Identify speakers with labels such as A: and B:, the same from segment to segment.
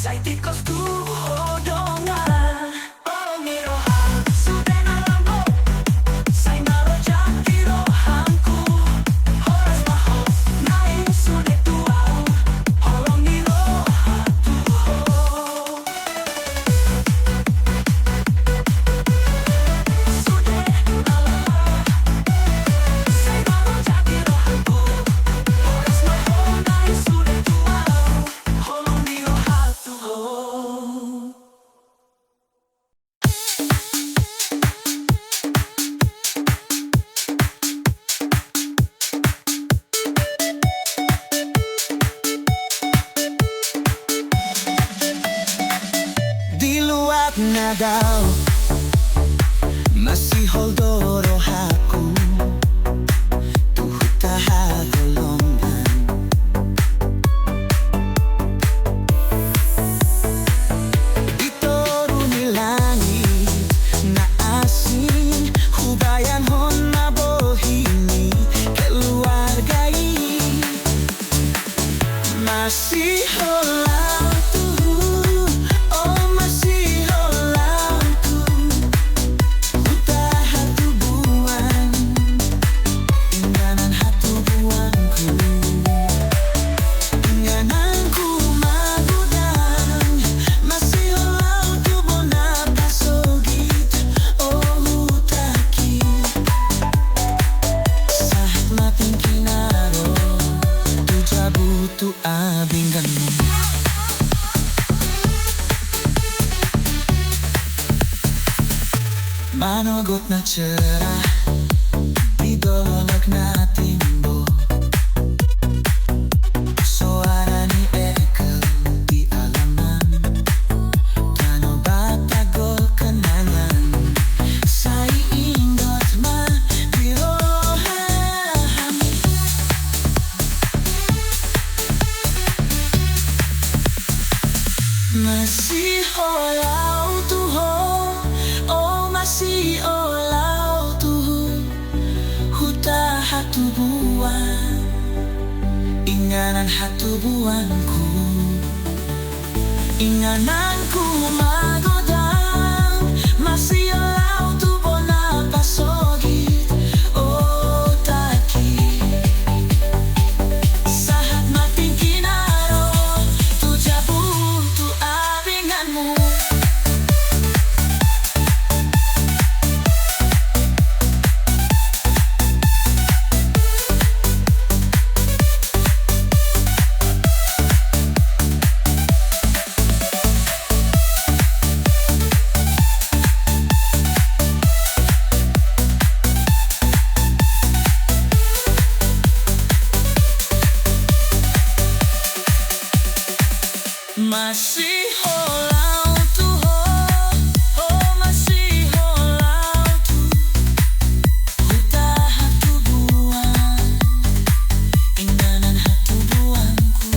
A: Sai tikos tu hodongan Mirohan Suden alambo Sai narojak tirohanku Horas mahal Naing sude tuau Holong nirohan tuho Sude alambo Sai narojak tirohanku Horas mahal Naing sude tuau Holong nirohan tuho
B: Diluat na daw Masihol dorohaku Tuhutaha golongan Itoru ni langit na asin Hubayan hon na bohini Keluargai Masih holau tuh Oh masih holau tuh Hutah hatubuan Inganan hatubuanku Ingananku magudang Masih holau tuh bona pasogit Oh hutaki Sahat mating kinaro Tu jabu tu abingganmu Manogot na cerah Didolok na timbo Suara ni ekel di alaman Tano batagol kenangan Sai indot ma birohan Masih olau tuho Oh masih olau tuho Huta hatubuan Inganan hatubuanku Ingananku magodang Masih olau tu bona pasogit Oh taki Sahat mating kinaro Tu jabu tu abinganmu Masih holau tuho Oh masih holau tuh Hutah hatubuan Inganan hatubuanku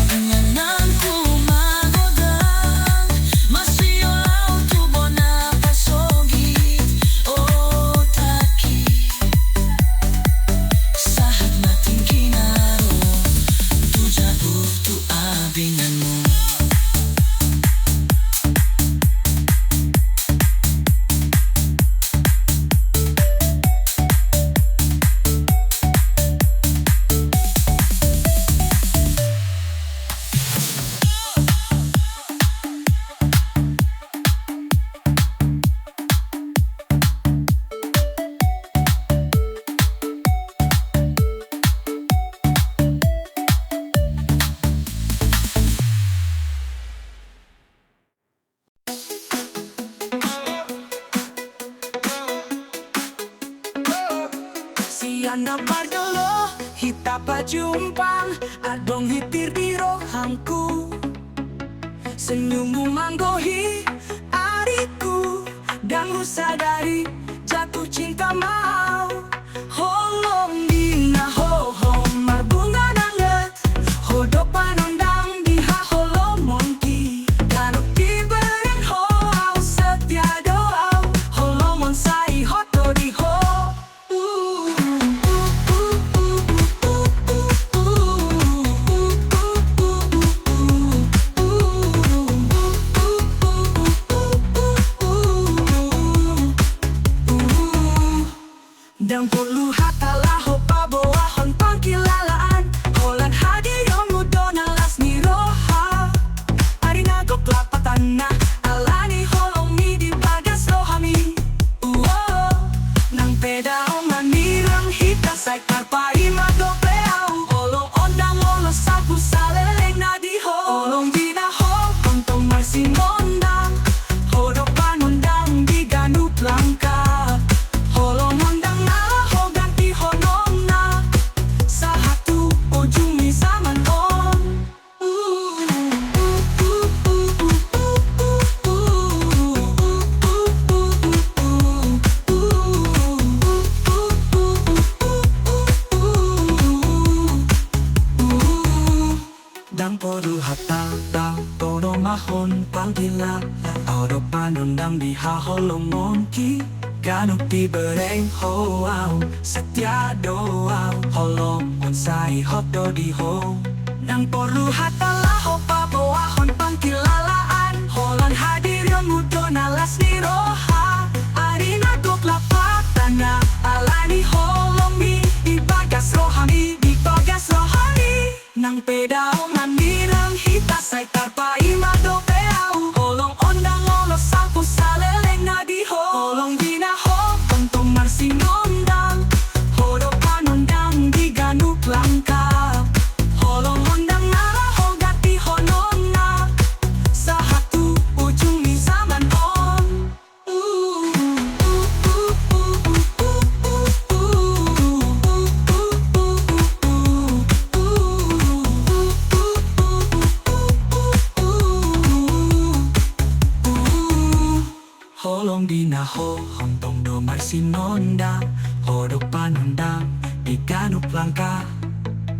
B: Ingananku magodang Masih holau tuh bona pasogit Oh taki Sahat mating kinaro Tu jabu tu abinganmu
A: Siana pardolo hita pajumpang Adong hitir di rohangku Senyummu manggohi ariku Dan ku sadari jatuh cinta mau Holong dina ho ho marbunga nanget Hodok panondang diha holong monti Kanuk diberen ho au setia doau Holong monsai hoto di ho Sasada todo mahon pangkila Oro panundang di haholongonki Ganuk di bereng hoau Setia doau Holong onsai hotdo di ho Nang porlu hatala hopa bawahon pangkilalaan Holan hadir yang mudo nalas ni roha Arina duk lapak tanah alani holomi Di bagas rohani Di bagas rohani Nang pedao ngandirang hita say tarpa imado peau Holong ondang olos sapu saleleng na di ho Holong ginaho kontong marsinondang Hodo panondang di ganuk langka Holong ondang naraho gati honona Sa hatu ujung ni zaman on Holong di na ho Hontong do marsinonda Hodo panondang Di ganuk langka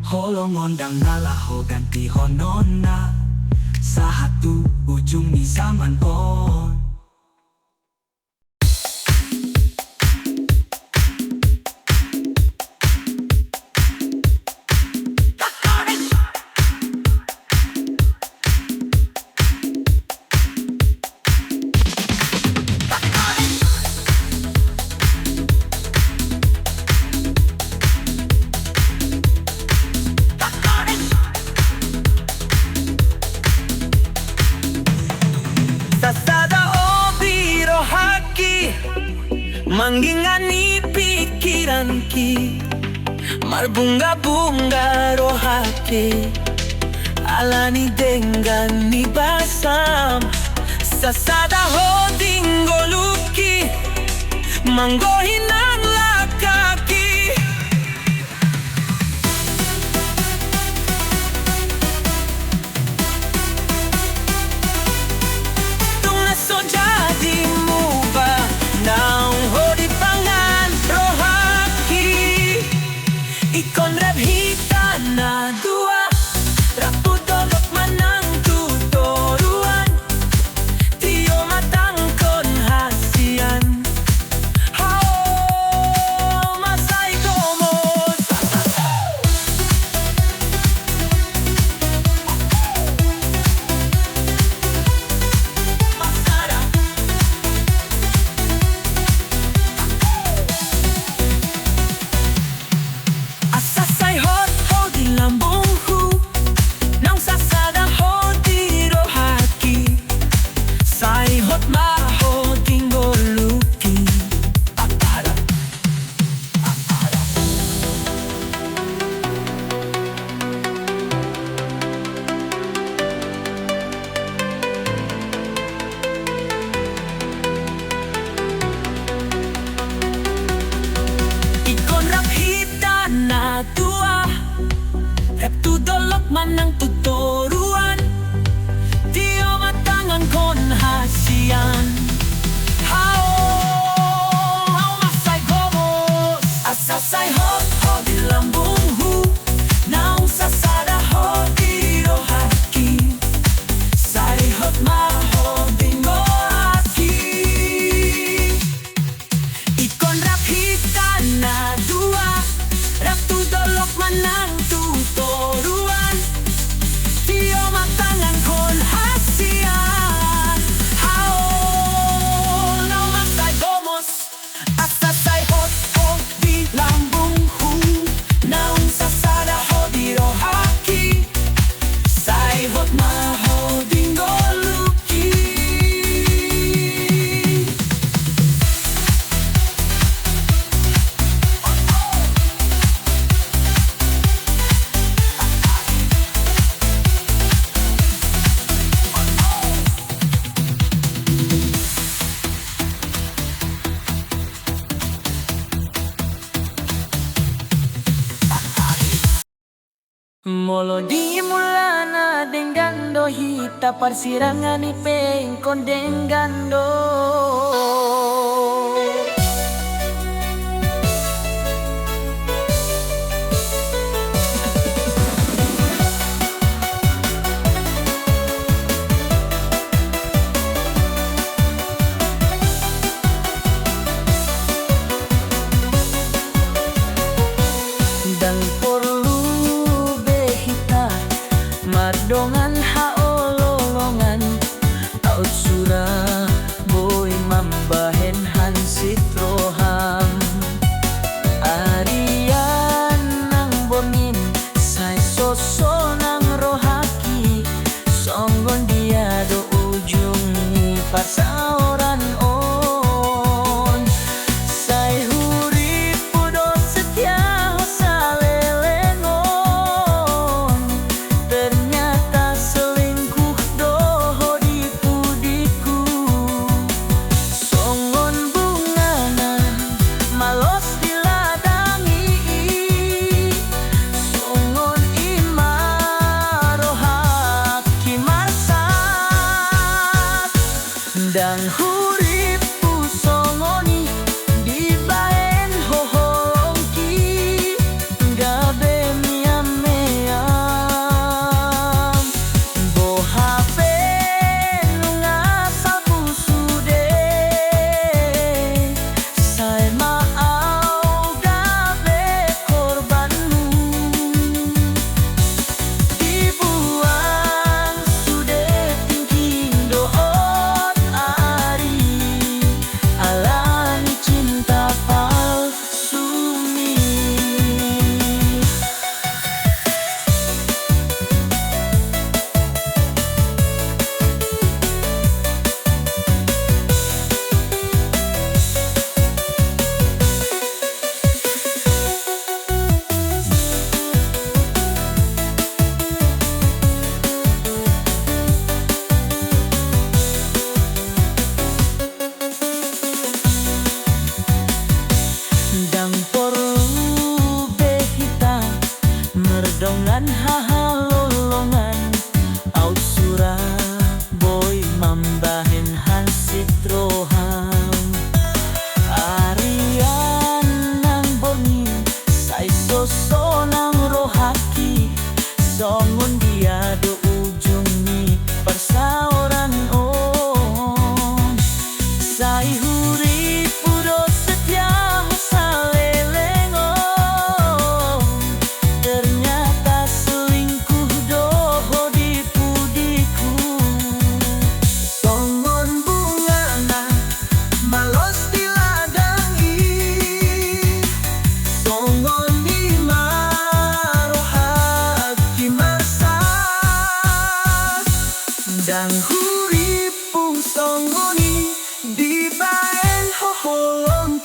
A: Holong ondang nalaho ganti honona Sa hatu ujung ni zaman on
B: Sasada o biro haki Manggingani pikiran ki Marbunga-bunga rohati Alani denggani basam Sasada ho dinggoluki Manggohinan lakaki So jadi muba Naung ho di pangan rohaki Ikon rap hita na dua Rapu dolok manang tutoruan Tio matang kon hasian Hao masai komos Asasay hot ho di lambung hu Nang sasada ho di rohaki Say hot ma ho tinggoluki Apara Ikon rap hita na tua Rap tu dolok manang tutoruan Tio matangan kon hasian Hao masay gomos Asasay hot ho di lambung hu Naung sasada ho di rohaki Say hot ma ho dingoaki Ikon rap hita na dua Rap tu dolok manang tutoruan Tio matangan kon hasian Hao nau masay gomos Asasay hot ho di lambung hu Naung sasada ho di rohaki Say hot ma ho dinggoluki Molo di mulana dengando hita parsirangan ipeng kon dengando parsaoran on. Sai hurip pudo setia salelengon. Ternyata selingkuh doho diku-diku. Songon bunganan malos diladangi. Songon imaro haki marsat. Dan hurip pusongoni dibaen hoholongki. Gabe miam-miam bohape ngasal pusude. Sai maau gabe korbanmu. Dibuang sudah tingking doot ari. Alani cinta palsumi. Dang porlu behita merdongan hahalolongan. Au Suraboy mambahen hansit roham. Arian nang bongi sai sosonang rohaki. Songon dia do ujung ni parsaoran on. Sai hurip pudo setia salelengon. Ternyata selingkuh doho diku-diku. Songon bungana malos diladangi. Songon imaro haki marsat. Dan hurip pusongoni dibaen hoholong